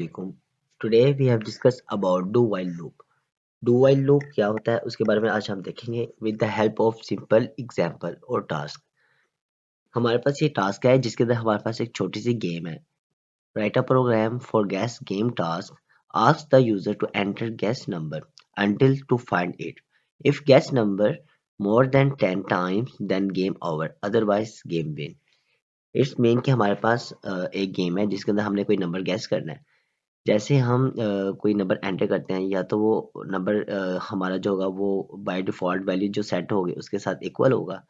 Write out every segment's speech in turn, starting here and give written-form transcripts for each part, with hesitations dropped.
Assalamualaikum. Today we have discussed about do while loop. Do while loop क्या होता है उसके बारे में आज हम देखेंगे with the help of simple example और task. हमारे पास ये टास्क है जिसके अंदर हमारे पास एक छोटी सी गेम है. Write a program for guess game task. Ask the user to enter guess number until to find it. If guess number more than 10 times then game over. Otherwise game win. It's mean कि हमारे पास एक game है जिसके अंदर हमने कोई number gas करना है. जैसे हम कोई नंबर एंटर करते हैं या तो वो नंबर हमारा जो होगा वो बाय डिफ़ॉल्ट वैल्यू जो सेट होगी उसके साथ इक्वल होगा,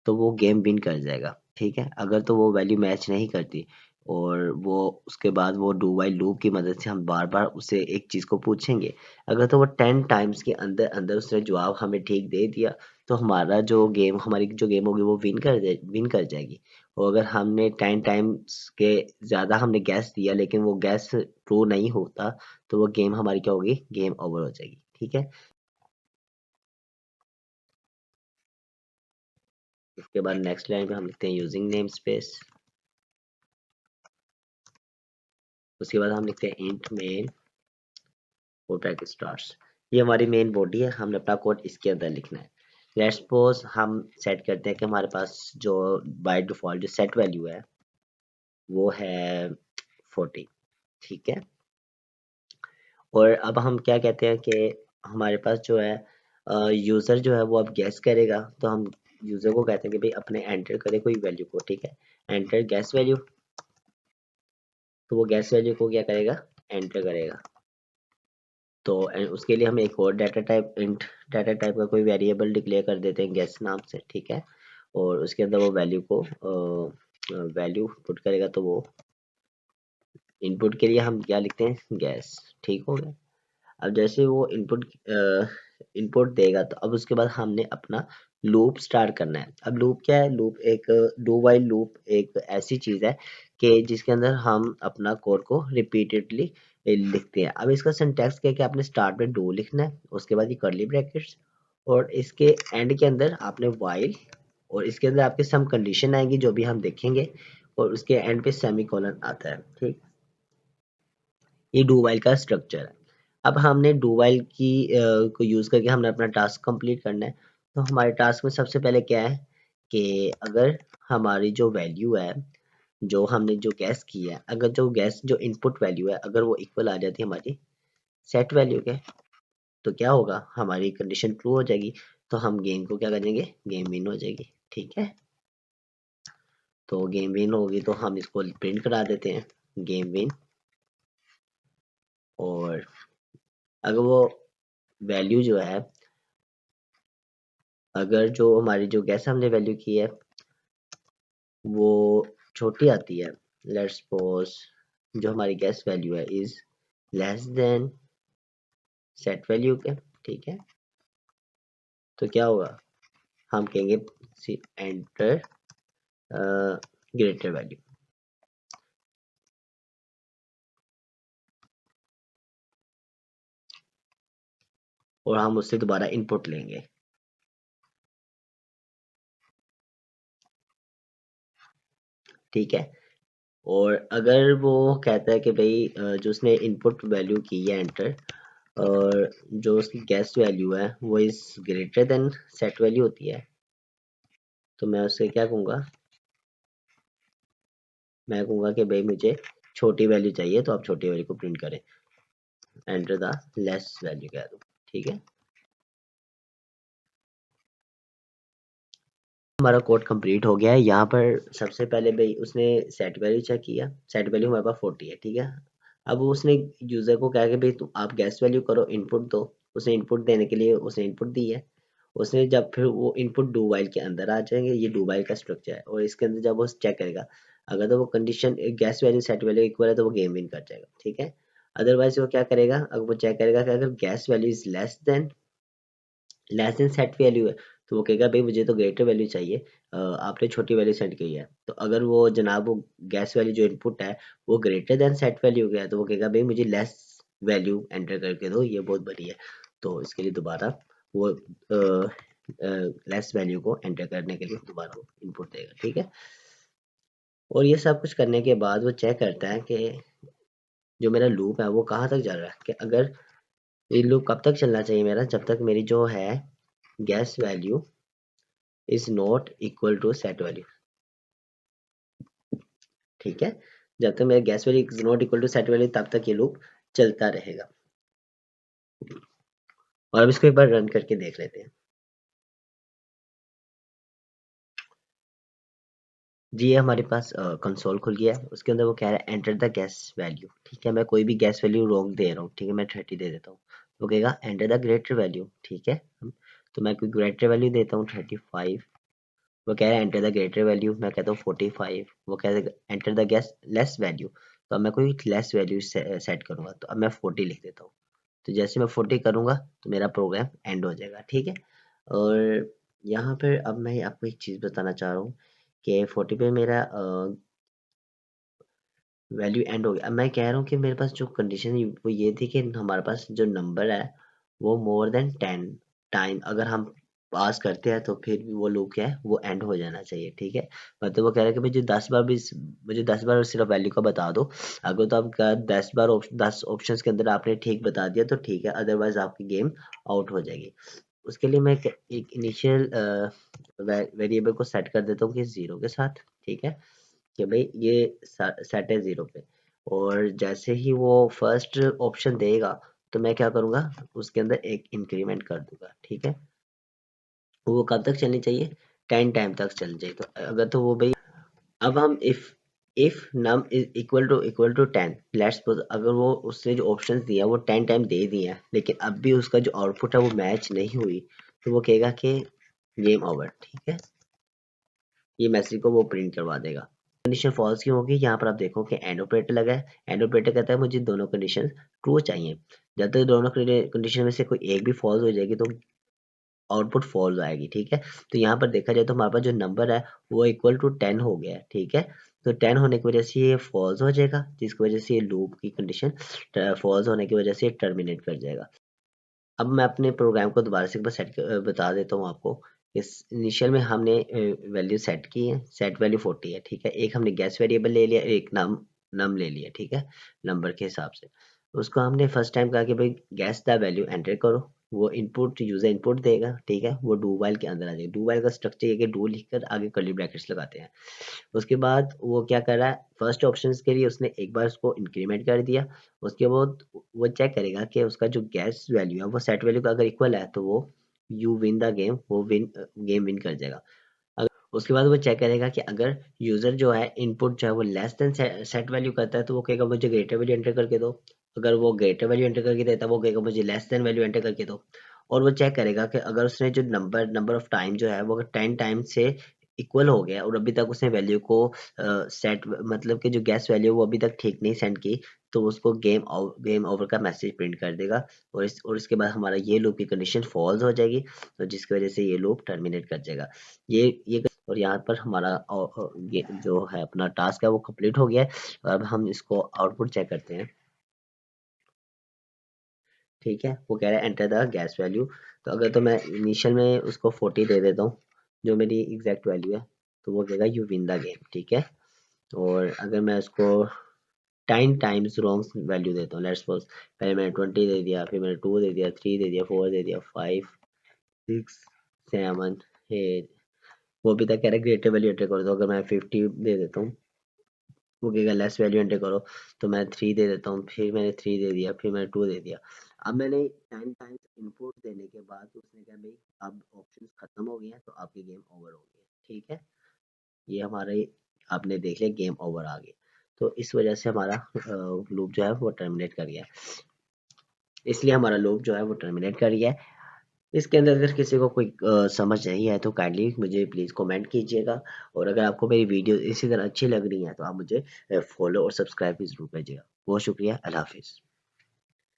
तो वो गेम विन कर जाएगा, ठीक है? अगर तो वो वैल्यू मैच नहीं करती और वो उसके बाद वो डू व्हाइल लूप की मदद से हम बार-बार उससे एक चीज़ को पूछेंगे। अगर तो वो 10 टाइम्स के अंदर-अंदर उसने जवाब हमें ठीक दे दिया, तो हमारी जो गेम होगी वो विन कर जाएगी। और अगर हमने 10 टाइम्स के ज़्यादा हमने गैस दिया लेकिन वो गैस ट्रू नहीं होता, तो वो गेम हमारी क्या होगी? गेम ओवर हो जाएगी, ठीक है? उसके बाद नेक्स्ट लाइन पे हम लिखते हैं यूजिंग नेमस्पेस। उसके बाद हम लिखते हैं इंट मेन और ब्रैकेट स्टार्स। ये हमारी मेन बॉडी है, हमने अपना कोड इसके अंदर लिखना है। लेट्स सपोज हम सेट करते हैं कि हमारे पास जो बाय डिफ़ॉल्ट जो सेट वैल्यू है वो है 40, ठीक है? और अब हम क्या कहते हैं कि हमारे पास जो है यूज़र जो है वो अब गेस करेगा, तो हम यूज़र को कहते हैं कि भाई अपने एंटर करे कोई वैल्यू को, ठीक है? एंटर गेस वैल्यू, तो वो गेस वैल्यू को क्या करेगा? एंटर करेगा। तो उसके लिए हम एक और data type int data type का कोई वेरिएबल डिक्लेयर कर देते हैं गेस नाम से, ठीक है? और उसके अंदर वो वैल्यू पुट करेगा, तो वो इनपुट के लिए हम क्या लिखते हैं? गेस, ठीक हो गया? अब जैसे वो इनपुट देगा तो अब उसके बाद हमने अपना लूप स्टार्ट करना है। अब लूप क्या है? लूप एक डू व्हाइल लूप एक ऐसी चीज़ है कि जिसके अंदर हम अपना कोड को रिपीटेडली लिखते हैं। अब इसका सिंटैक्स क्या है कि आपने स्टार्ट में डू लिखना है, उसके बाद ये कर्ली ब्रैकेट्स और इसके एंड के अंदर आपने व्हाइल और इसके अंदर आपके सम कंडीशन आएगी जो भी हम देखेंगे और उसके एंड पे सेमीकोलन आता है, ठीक? ये डू व्हाइल का स्ट्रक्चर है। अब हमने डू व्हाइल को यूज़ करके हमने अपना टास्क कंप्लीट करना है। तो हमारे टास्क में सबसे पहले क्या है कि अगर हमारी जो वैल्यू है, जो हमने जो गैस की है, अगर जो इनपुट वैल्यू है, अगर वो इक्वल आ जाती है हमारी सेट वैल्यू के, तो क्या होगा? हमारी कंडीशन ट्रू हो जाएगी, तो हम गेम को क्या करेंगे? गेम विन हो जाएगी, ठीक है? तो गेम विन होगी तो हम इसको प्रिंट करा देते हैं, गेम विन। और अगर वो वैल्यू जो है अगर जो हमारी जो गैस हमने वैल्यू की है वो छोटी आती है, लेट्स सपोज जो हमारी गैस वैल्यू है is less than set value के, ठीक है? तो क्या होगा? हम कहेंगे एंटर ग्रेटर वैल्यू और हम उससे दोबारा इनपुट लेंगे, ठीक है? और अगर वो कहता है कि भाई जो उसने इनपुट वैल्यू की है एंटर और जो उसकी गैस वैल्यू है वो is greater than set value होती है, तो मैं उससे क्या कहूँगा? मैं कहूँगा कि भाई मुझे छोटी वैल्यू चाहिए, तो आप छोटी वैल्यू को प्रिंट करें, एंटर द लेस वैल्यू कह दो, ठीक है? हमारा कोड कंप्लीट हो गया है। यहाँ पर सबसे पहले भाई उसने सेट वैल्यू चेक किया, सेट वैल्यू हमारे पास 40 है, ठीक है? अब उसने यूज़र को कहा कि भाई तुम आप गेस वैल्यू करो, इनपुट दो। उसने इनपुट देने के लिए उसने इनपुट दी है। उसने जब फिर वो इनपुट डू व्हाइल के अंदर आ जाएंगे, ये डू व्हाइल का स्ट्रक्चर है और इसके अंदर जब वो चेक करेगा, अगर तो वो condition gas value set value equal है तो वो गेम विन कर जाएगा, ठीक है? अदरवाइज वो क्या करेगा? अगर वो चेक करेगा कि अगर gas value is less than set value है, तो वो कहेगा भाई मुझे तो ग्रेटर वैल्यू चाहिए, आपने छोटी वैल्यू सेट की है। तो अगर वो जनाब वो गैस वैल्यू जो इनपुट है वो ग्रेटर देन सेट वैल्यू का है, तो वो कहेगा भाई मुझे लेस वैल्यू एंटर करके दो, ये बहुत बड़ी है। तो इसके लिए दोबारा वो लेस वैल्यू को एंटर करने के लिए दोबारा वो इनपुट देगा, ठीक है? और ये सब कुछ करने के बाद वो चेक करता है कि जो मेरा लूप है वो कहाँ तक चल रहा है कि अगर ये लूप कब तक चलना चाहिए मेरा, जब तक मेरी जो है gas value is not equal to set value. ठीक है, जब तक मेरा gas value is not equal to set value तब तक ये लूप चलता रहेगा। और अब इसको एक बार रन करके देख लेते हैं। जी, ये हमारे पास कंसोल खुल गया है। उसके अंदर वो कह रहा है एंटर द गैस वैल्यू। ठीक है, मैं कोई भी गैस वैल्यू रॉन्ग दे रहा हूँ। ठीक है, मैं 30 दे देता हूँ। वो कहेगा एंटर द ग्रेटर वैल्यू। ठीक है, तो मैं कोई ग्रेटर वैल्यू देता हूँ 35। वो कह रहा है एंटर द ग्रेटर वैल्यू, मैं कहता हूँ 45। वो कह रहा है enter the gas less value, तो अब मैं कोई लेस वैल्यू सेट करूंगा, तो अब मैं 40 लिख देता हूँ। तो जैसे मैं 40 करूंगा तो मेरा प्रोग्राम एंड हो जाएगा। ठीक है, और यहाँ पर अब मैं आपको एक चीज़ बताना चाह रहा हूँ कि 40 पे मेरा वैल्यू एंड हो गया। अब मैं कह रहा हूँ कि मेरे पास जो कंडीशन वो ये थी कि हमारे पास जो नंबर है वो मोर देन 10 टाइम अगर हम पास करते हैं तो फिर भी वो लूप क्या है वो एंड हो जाना चाहिए। ठीक है, मतलब वो कह रहा है कि मुझे 10 बार भी, मुझे 10 बार सिर्फ वैल्यू का बता दो। अगर तो आपका 10 बार 10 ऑप्शंस के अंदर आपने ठीक बता दिया तो ठीक है, अदरवाइज आपकी गेम आउट हो जाएगी। उसके लिए मैं एक इनिशियल वेरिएबल को सेट कर देता हूँ कि 0 के साथ। ठीक है, कि भाई ये सेट है 0 पे, और जैसे ही वो फर्स्ट ऑप्शन देगा तो मैं क्या करूँगा, उसके अंदर एक इंक्रीमेंट कर दूंगा। ठीक है, वो कब तक चलनी चाहिए, 10 टाइम तक चलनी चाहिए। तो अगर तो वो भाई, अब हम if num is equal to 10, let's suppose अगर वो उसने जो ऑप्शंस दिया वो 10 टाइम दे दिए हैं लेकिन अब भी उसका जो आउटपुट है वो मैच नहीं हुई, तो वो कहेगा कि गेम ओवर। ठीक है, ये मैसेज को वो प्रिंट करवा देगा। कंडीशन फॉल्स क्यों होगी, यहाँ पर आप देखो कि एंड ऑपरेटर लगा है। एंड ऑपरेटर कहता है मुझे दोनों कंडीशन ट्रू चाहिए। जब तक दोनों कंडीशन में से कोई एक भी फॉल्स हो जाएगी तो आउटपुट फॉल्स आएगी। ठीक है, तो यहाँ पर देखा जाए तो हमारे पास जो नंबर है वो इक्वल टू 10 हो गया है। ठीक है, तो 10 होने की वजह से ये फॉल्स हो जाएगा, जिसकी वजह से ये लूप की कंडीशन फॉल्स होने की वजह से टर्मिनेट कर जाएगा। अब मैं अपने प्रोग्राम को दोबारा से एक बार बता देता हूँ आपको। इस इनिशियल में हमने वैल्यू सेट की है, सेट वैल्यू 40 है। ठीक है, एक हमने गैस वेरिएबल ले लिया, एक नम नम ले लिया। ठीक है, नंबर के हिसाब से उसको हमने फर्स्ट टाइम कहा कि भाई गैस द वैल्यू एंटर करो। वो इनपुट यूजर इनपुट देगा। ठीक है, वो डू वाइल के अंदर आ जाएगा। डू वाइल का स्ट्रक्चर ये कि डू लिखकर आगे कर्ली ब्रैकेट्स लगाते हैं। उसके बाद वो क्या कर रहा है, फर्स्ट ऑप्शन के लिए उसने एक बार उसको इंक्रीमेंट कर दिया। उसके बाद वो चेक करेगा कि उसका जो गैस वैल्यू है वो सेट वैल्यू का अगर इक्वल है तो वो यू विन द गेम, वो गेम विन कर जाएगा। उसके बाद वो चेक करेगा कि अगर यूजर जो है इनपुट जो है वो लेस देन सेट वैल्यू करता है तो वो कहेगा मुझे ग्रेटर वैल्यू एंटर करके दो। अगर वो ग्रेटर वैल्यू एंटर करके देता है वो कहेगा मुझे लेस देन वैल्यू एंटर करके दो। और वो चेक करेगा कि अगर उसने जो नंबर ऑफ टाइम जो है वो अगर 10 टाइम से इक्वल हो गया और अभी तक उसने वैल्यू को सेट मतलब कि जो गैस वैल्यू वो अभी तक ठीक नहीं सेंड की, तो उसको गेम ओवर का मैसेज प्रिंट कर देगा। और इसके बाद हमारा ये लूप की कंडीशन फॉल्स हो जाएगी, तो जिसकी वजह से ये लूप टर्मिनेट कर जाएगा। ये और यहाँ पर हमारा ये जो है अपना टास्क है वो कंप्लीट हो गया है। अब हम इसको आउटपुट चेक करते हैं। ठीक है, वो कह रहा है एंटर द गैस वैल्यू। तो अगर तो मैं इनिशियल में उसको 40 दे देता हूँ जो मेरी एग्जैक्ट वैल्यू है, तो वो कहेगा यू विन द गेम। ठीक है, और अगर मैं उसको 10 टाइम्स रॉन्ग वैल्यू देता हूँ, लेट्स सपोज पहले मैंने 20 दे दिया, फिर मैंने 2 दे दिया, 3 दे दिया, 4 दे दिया, 5 6 7 8, वो अभी तक कह रहा है ग्रेटर वैल्यू एंटर कर दो। अगर मैं 50 दे देता हूँ वो कहेगा लेस वैल्यू एंटर करो, तो मैं 3 दे देता हूँ, फिर मैंने 3 दे दिया, फिर मैंने 2 दे दिया। अब मैंने 10 टाइम्स इनपुट देने के बाद उसने कहा भाई अब ऑप्शंस खत्म हो गए हैं तो आपकी गेम ओवर हो गई है। ठीक है, ये हमारे आपने देख लिया गेम ओवर आ गया। तो इस वजह से हमारा लूप जो है वो टर्मिनेट कर गया, इसलिए हमारा लूप जो है वो टर्मिनेट कर गया है। इसके अंदर अगर किसी को कोई समझ नहीं है तो काइंडली मुझे प्लीज़ कमेंट कीजिएगा, और अगर आपको मेरी वीडियो इसी तरह अच्छी लग रही है तो आप मुझे फॉलो और सब्सक्राइब भी ज़रूर कीजिएगा। बहुत शुक्रिया, अल्लाह हाफिज़।